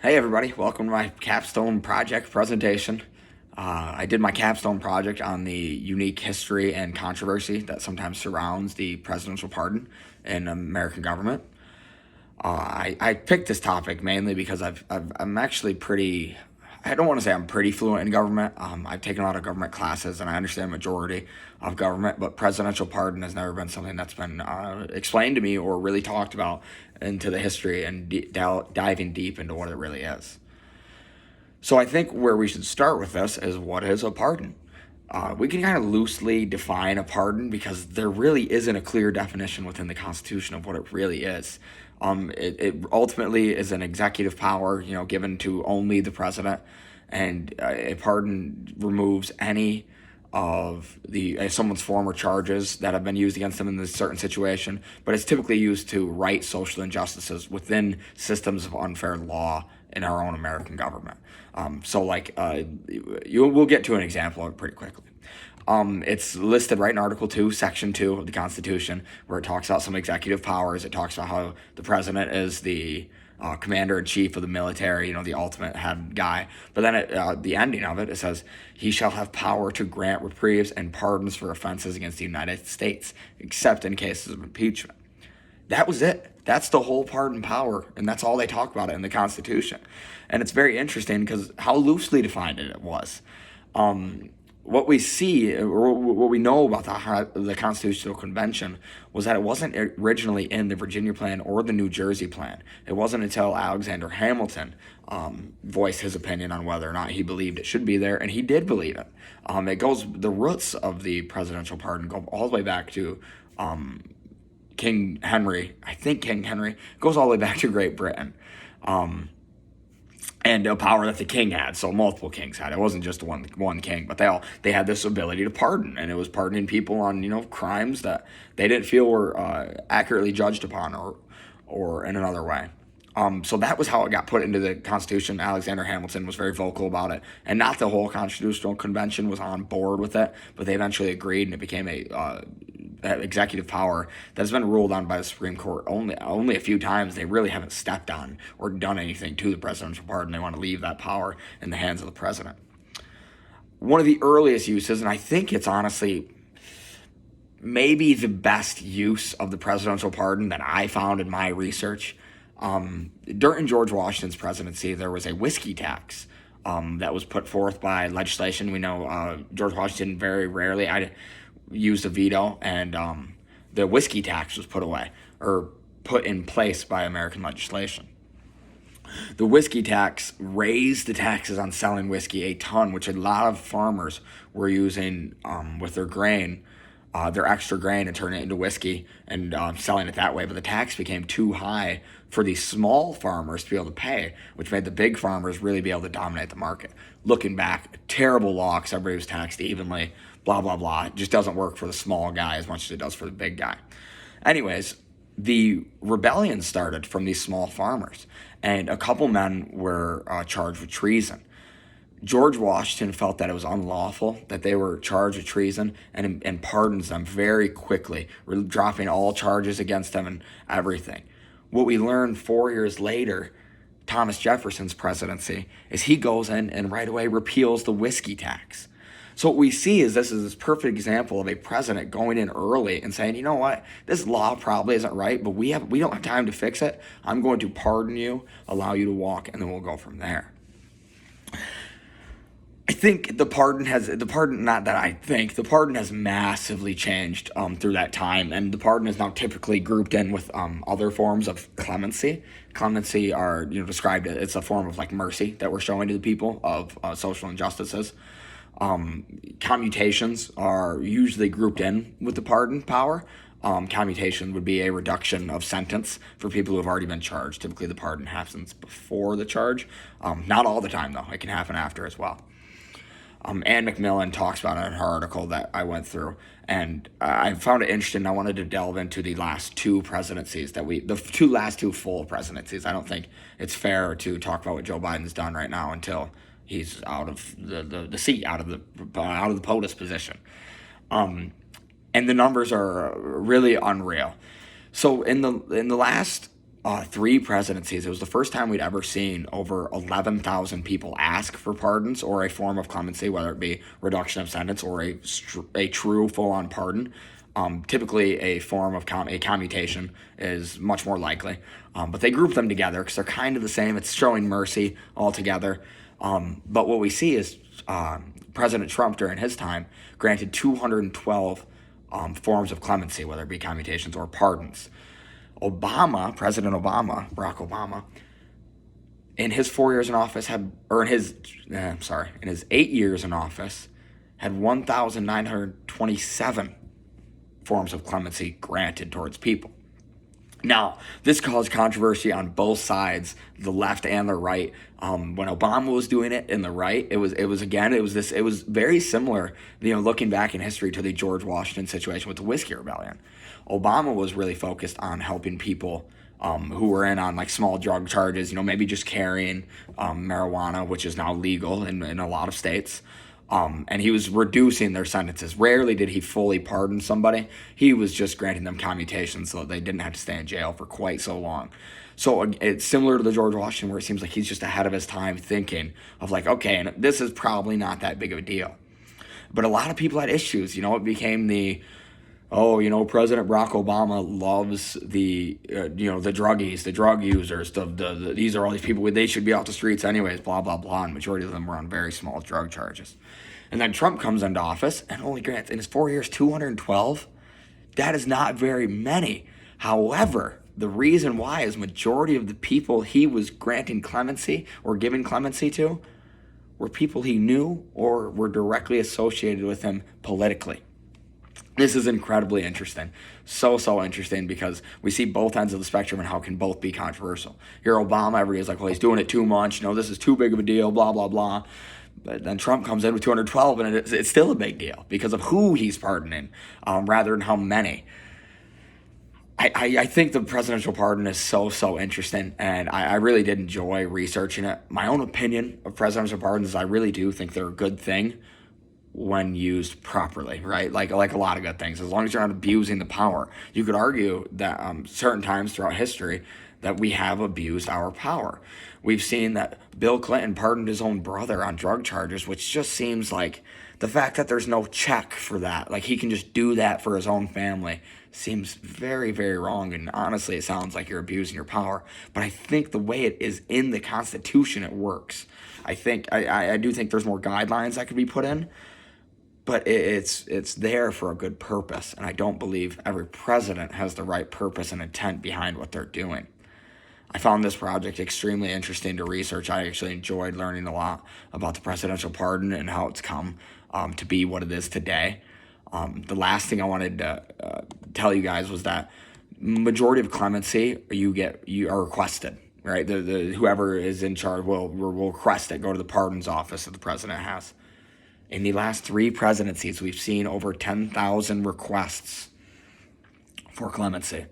Hey everybody, welcome to my Capstone project presentation. I did my capstone project on the unique history and controversy that sometimes surrounds the presidential pardon in American government. I picked this topic mainly because I'm actually pretty, I don't want to say I'm pretty fluent in government. I've taken a lot of government classes and I understand the majority of government, but presidential pardon has never been something that's been explained to me or really talked about into the history and diving deep into what it really is. So I think where we should start with this is what is a pardon? We can kind of loosely define a pardon because there really isn't a clear definition within the Constitution of what it really is. It ultimately is an executive power, given to only the president, and a pardon removes any of someone's former charges that have been used against them in this certain situation, but it's typically used to right social injustices within systems of unfair law in our own American government. We'll get to an example of it pretty quickly. It's listed right in Article 2, Section 2 of the Constitution, where it talks about some executive powers. It talks about how the president is the commander-in-chief of the military, the ultimate head guy. But then at the ending of it, it says, he shall have power to grant reprieves and pardons for offenses against the United States, except in cases of impeachment. That was it. That's the whole pardon power, and that's all they talk about it in the Constitution. And it's very interesting because how loosely defined it was. What we see, or what we know about the Constitutional Convention, was that it wasn't originally in the Virginia Plan or the New Jersey Plan. It wasn't until Alexander Hamilton voiced his opinion on whether or not he believed it should be there, and he did believe it. The roots of the presidential pardon go all the way back to King Henry. I think King Henry goes all the way back to Great Britain. And a power that the king had, so multiple kings had. It wasn't just one king, but they had this ability to pardon, and it was pardoning people on crimes that they didn't feel were accurately judged upon or in another way. So that was how it got put into the Constitution. Alexander Hamilton was very vocal about it, and not the whole Constitutional Convention was on board with it, but they eventually agreed, and it became a executive power that has been ruled on by the Supreme Court only a few times. They really haven't stepped on or done anything to the presidential pardon. They want to leave that power in the hands of the president. One of the earliest uses, and I think it's honestly maybe the best use of the presidential pardon that I found in my research, during George Washington's presidency, there was a whiskey tax that was put forth by legislation. We know George Washington very rarely used a veto, and the whiskey tax was put in place by American legislation. The whiskey tax raised the taxes on selling whiskey a ton, which a lot of farmers were using with their grain, their extra grain, and turning it into whiskey and selling it that way. But the tax became too high for these small farmers to be able to pay, which made the big farmers really be able to dominate the market. Looking back, terrible law because everybody was taxed evenly, blah, blah, blah. It just doesn't work for the small guy as much as it does for the big guy. Anyways, the rebellion started from these small farmers, and a couple men were charged with treason. George Washington felt that it was unlawful, that they were charged with treason, and pardons them very quickly, dropping all charges against them and everything. What we learned 4 years later, Thomas Jefferson's presidency, is he goes in and right away repeals the whiskey tax. So what we see is this perfect example of a president going in early and saying, you know what, this law probably isn't right, but we don't have time to fix it. I'm going to pardon you, allow you to walk, and then we'll go from there. I think the pardon has massively changed through that time, and the pardon is now typically grouped in with other forms of clemency. Clemency are described, it's a form of like mercy that we're showing to the people of social injustices. Commutations are usually grouped in with the pardon power. Commutation would be a reduction of sentence for people who have already been charged. Typically the pardon happens before the charge. Not all the time though, it can happen after as well. Anne McMillan talks about it in her article that I went through, and I found it interesting. I wanted to delve into the last two presidencies the last two full presidencies. I don't think it's fair to talk about what Joe Biden's done right now until he's out of the seat, out of the POTUS position. And the numbers are really unreal. So in the last three presidencies, it was the first time we'd ever seen over 11,000 people ask for pardons or a form of clemency, whether it be reduction of sentence or a true full-on pardon. Typically, a form of a commutation is much more likely, but they group them together because they're kind of the same. It's showing mercy altogether. But what we see is President Trump during his time granted 212 forms of clemency, whether it be commutations or pardons. President Obama, Barack Obama, in his 4 years in office in his 8 years in office, had 1,927 forms of clemency granted towards people. Now, this caused controversy on both sides, the left and the right. When Obama was doing it in the right, it was very similar, looking back in history to the George Washington situation with the Whiskey Rebellion. Obama was really focused on helping people who were in on like small drug charges, maybe just carrying marijuana, which is now legal in a lot of states. And he was reducing their sentences. Rarely did he fully pardon somebody. He was just granting them commutations so that they didn't have to stay in jail for quite so long. So it's similar to the George Washington, where it seems like he's just ahead of his time, thinking of like, okay, and this is probably not that big of a deal. But a lot of people had issues. It became President Barack Obama loves the druggies, the drug users, these are all these people, they should be off the streets anyways, blah, blah, blah, and majority of them were on very small drug charges. And then Trump comes into office and only grants, in his 4 years, 212. That is not very many. However, the reason why is majority of the people he was granting clemency or giving clemency to were people he knew or were directly associated with him politically. This is incredibly interesting. So interesting, because we see both ends of the spectrum and how can both be controversial. Here, Obama, everybody's like, well, he's doing it too much. This is too big of a deal, blah, blah, blah. But then Trump comes in with 212, and it's still a big deal because of who he's pardoning rather than how many. I think the presidential pardon is so interesting, and I really did enjoy researching it. My own opinion of presidential pardons is I really do think they're a good thing when used properly, right? Like a lot of good things, as long as you're not abusing the power. You could argue that certain times throughout history that we have abused our power. We've seen that Bill Clinton pardoned his own brother on drug charges, which just seems like the fact that there's no check for that, like he can just do that for his own family, seems very, very wrong. And honestly, it sounds like you're abusing your power. But I think the way it is in the Constitution, it works. I do think there's more guidelines that could be put in, but it's there for a good purpose, and I don't believe every president has the right purpose and intent behind what they're doing. I found this project extremely interesting to research. I actually enjoyed learning a lot about the presidential pardon and how it's come to be what it is today. The last thing I wanted to tell you guys was that majority of clemency you are requested, right? The whoever is in charge will request it, go to the pardons office that the president has. In the last three presidencies, we've seen over 10,000 requests for clemency.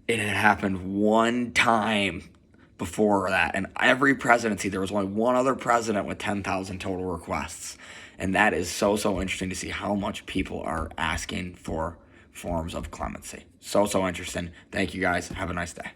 It had happened one time before that. And every presidency, there was only one other president with 10,000 total requests. And that is so interesting to see how much people are asking for forms of clemency. So interesting. Thank you guys. Have a nice day.